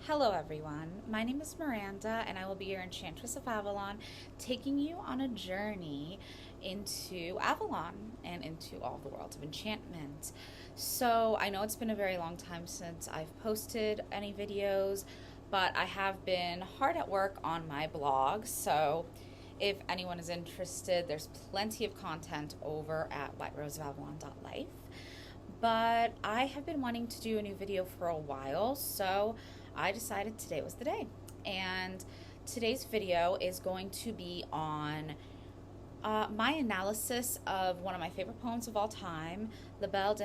Hello everyone, my name is Miranda and I will be your Enchantress of Avalon, taking you on a journey into Avalon and into all the worlds of enchantment. So I know it's been a very long time since I've posted any videos, but I have been hard at work on my blog, so if anyone is interested, there's plenty of content over at whiteroseofavalon.life. But I have been wanting to do a new video for a while, so I decided today was the day. And today's video is going to be on my analysis of one of my favorite poems of all time, the Belle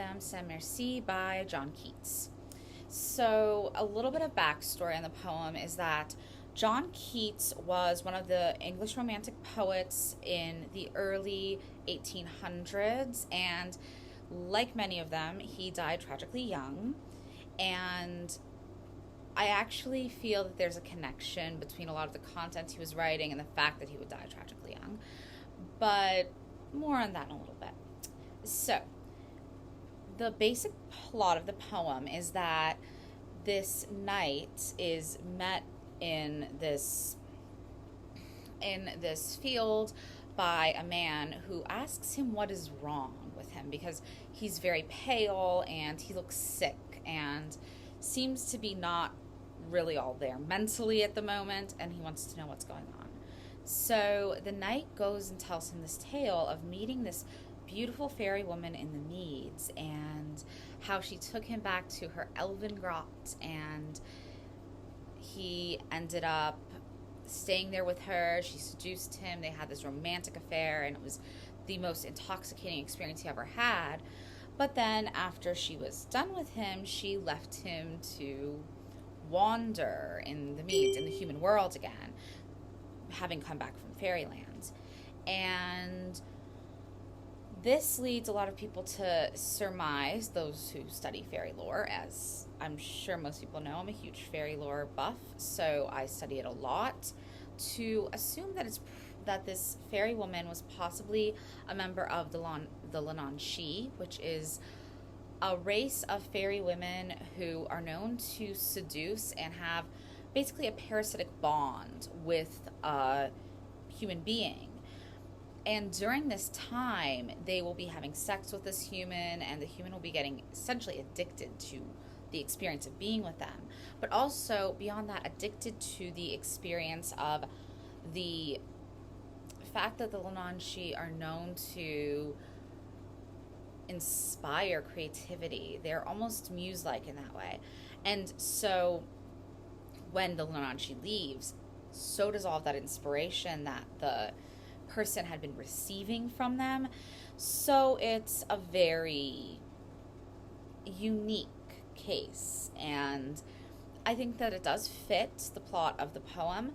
Merci by John Keats. So, a little bit of backstory on the poem is that John Keats was one of the English Romantic poets in the early 1800s, and like many of them, he died tragically young. And I actually feel that there's a connection between a lot of the content he was writing and the fact that he would die tragically young. But more on that in a little bit. So, the basic plot of the poem is that this knight is met in this field by a man who asks him what is wrong with him because he's very pale and he looks sick and seems to be not really all there mentally at the moment, and he wants to know what's going on. So the knight goes and tells him this tale of meeting this beautiful fairy woman in the meads and how she took him back to her elven grot, and he ended up staying there with her. She seduced him. They had this romantic affair, and it was the most intoxicating experience he ever had. But then after she was done with him, she left him to wander in the meads, in the human world again, having come back from fairyland. And this leads a lot of people to surmise, those who study fairy lore, as I'm sure most people know, I'm a huge fairy lore buff, so I study it a lot, to assume that this fairy woman was possibly a member of the Lananshi, which is a race of fairy women who are known to seduce and have basically a parasitic bond with a human being. And during this time, they will be having sex with this human, and the human will be getting essentially addicted to the experience of being with them. But also, beyond that, addicted to the experience of the fact that the Lananshi are known to inspire creativity. They're almost muse-like in that way. And so when the Lananshi leaves, so does all of that inspiration that the person had been receiving from them. So it's a very unique case, and I think that it does fit the plot of the poem.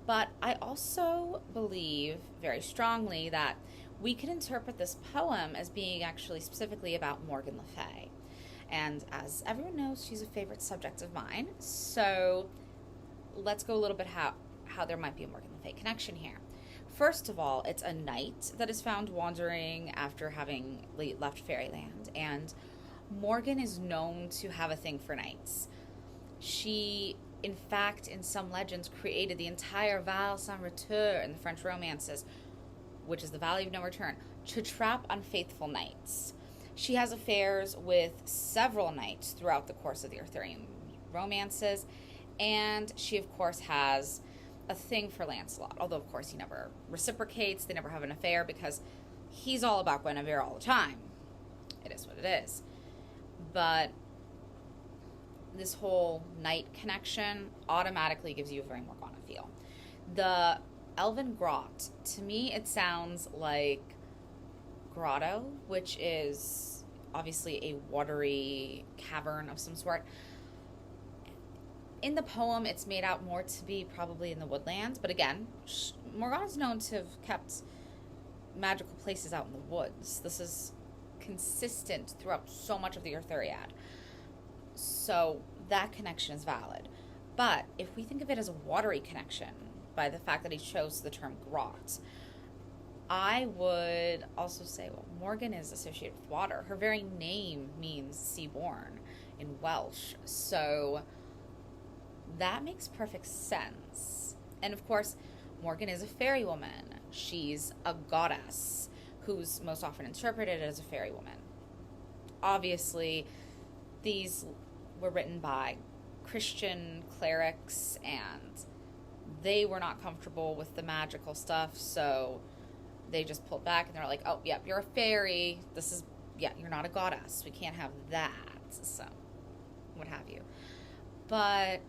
But I also believe very strongly that we can interpret this poem as being actually specifically about Morgan Le Fay. And as everyone knows, she's a favorite subject of mine. So let's go a little bit how there might be a Morgan Le Fay connection here. First of all, it's a knight that is found wandering after having left fairyland. And Morgan is known to have a thing for knights. She, in fact, in some legends, created the entire Val Sans Retour in the French romances, which is the Valley of No Return, to trap unfaithful knights. She has affairs with several knights throughout the course of the Arthurian romances, and she, of course, has a thing for Lancelot, although, of course, he never reciprocates. They never have an affair because he's all about Guinevere all the time. It is what it is. But this whole knight connection automatically gives you a very Morgana feel. The Elven Grot, to me, it sounds like grotto, which is obviously a watery cavern of some sort. In the poem, it's made out more to be probably in the woodlands, but again, Morgana's known to have kept magical places out in the woods. This is consistent throughout so much of the Arthuriad. So that connection is valid. But if we think of it as a watery connection, by the fact that he chose the term grot, I would also say, well, Morgan is associated with water. Her very name means sea-born in Welsh. So that makes perfect sense. And of course, Morgan is a fairy woman. She's a goddess who's most often interpreted as a fairy woman. Obviously, these were written by Christian clerics, and they were not comfortable with the magical stuff, so they just pulled back and they're like, oh, yep, you're a fairy. You're not a goddess. We can't have that. So, what have you. But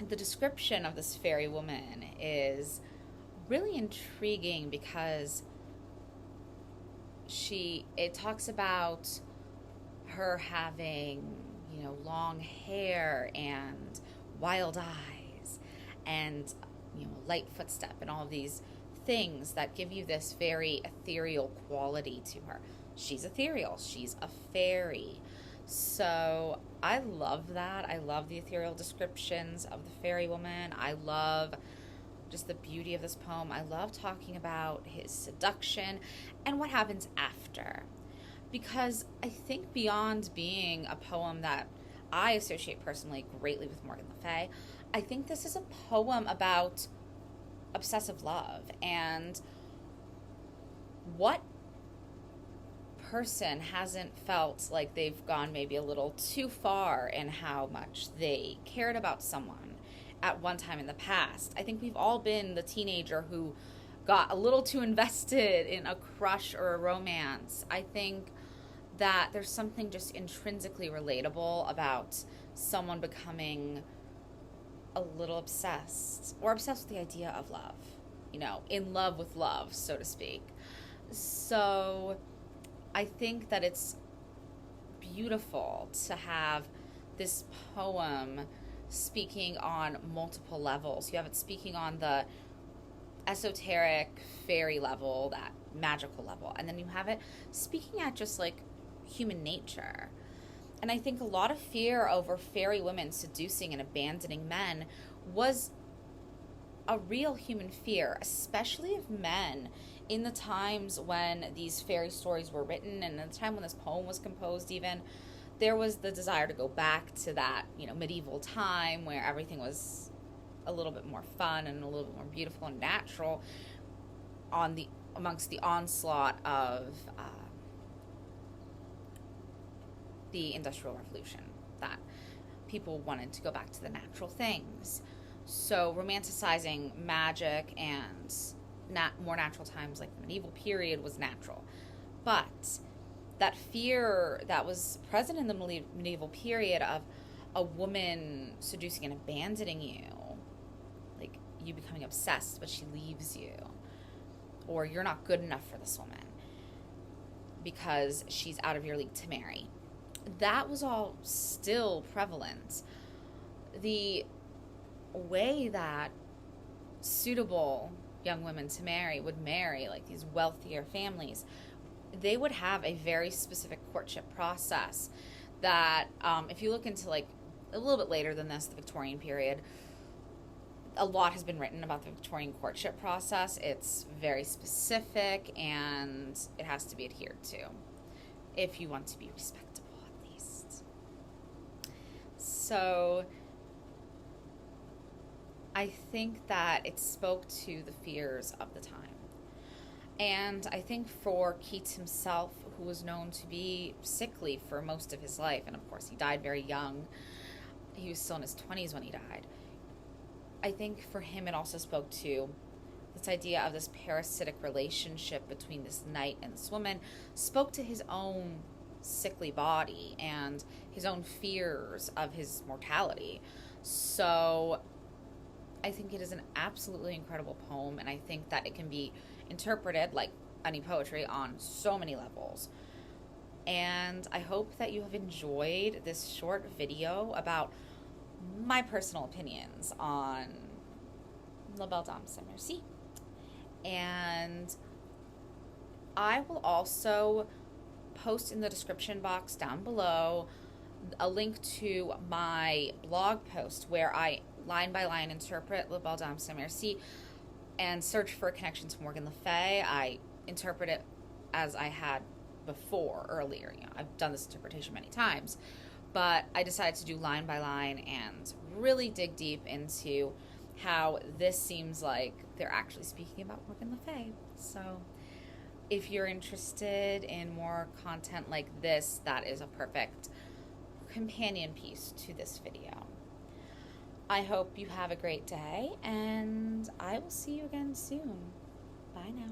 the description of this fairy woman is really intriguing because it talks about her having, long hair and wild eyes and, light footstep and all of these things that give you this very ethereal quality to her. She's ethereal. She's a fairy. So I love that. I love the ethereal descriptions of the fairy woman. I love just the beauty of this poem. I love talking about his seduction and what happens after. Because I think beyond being a poem that I associate personally greatly with Morgan Le Fay, I think this is a poem about obsessive love, and what person hasn't felt like they've gone maybe a little too far in how much they cared about someone at one time in the past. I think we've all been the teenager who got a little too invested in a crush or a romance. I think that there's something just intrinsically relatable about someone becoming a little obsessed, or obsessed with the idea of love, in love with love, so to speak. So I think that it's beautiful to have this poem speaking on multiple levels. You have it speaking on the esoteric fairy level, that magical level, and then you have it speaking at just like human nature. And I think a lot of fear over fairy women seducing and abandoning men was a real human fear, especially of men in the times when these fairy stories were written, and in the time when this poem was composed even. There was the desire to go back to that, medieval time where everything was a little bit more fun and a little bit more beautiful and natural amongst the onslaught of the Industrial Revolution, that people wanted to go back to the natural things. So romanticizing magic and more natural times like the medieval period was natural. But that fear that was present in the medieval period of a woman seducing and abandoning you, like you becoming obsessed but she leaves you, or you're not good enough for this woman because she's out of your league to marry, that was all still prevalent. The way that suitable young women to marry would marry, like these wealthier families, they would have a very specific courtship process that, if you look into like a little bit later than this, the Victorian period, a lot has been written about the Victorian courtship process. It's very specific and it has to be adhered to if you want to be respectable, at least. So I think that it spoke to the fears of the time. And I think for Keats himself, who was known to be sickly for most of his life, and of course he died very young, he was still in his 20s when he died, I think for him it also spoke to this idea of this parasitic relationship between this knight and this woman, spoke to his own sickly body and his own fears of his mortality. So I think it is an absolutely incredible poem, and I think that it can be interpreted like any poetry on so many levels. And I hope that you have enjoyed this short video about my personal opinions on La Belle Dame sans Merci. And I will also post in the description box down below a link to my blog post where I line by line interpret La Belle Dame sans Merci and search for a connection to Morgan Le Fay. I interpret it as I had before, earlier. I've done this interpretation many times. But I decided to do line by line and really dig deep into how this seems like they're actually speaking about Morgan Le Fay. So if you're interested in more content like this, that is a perfect companion piece to this video. I hope you have a great day, and I will see you again soon. Bye now.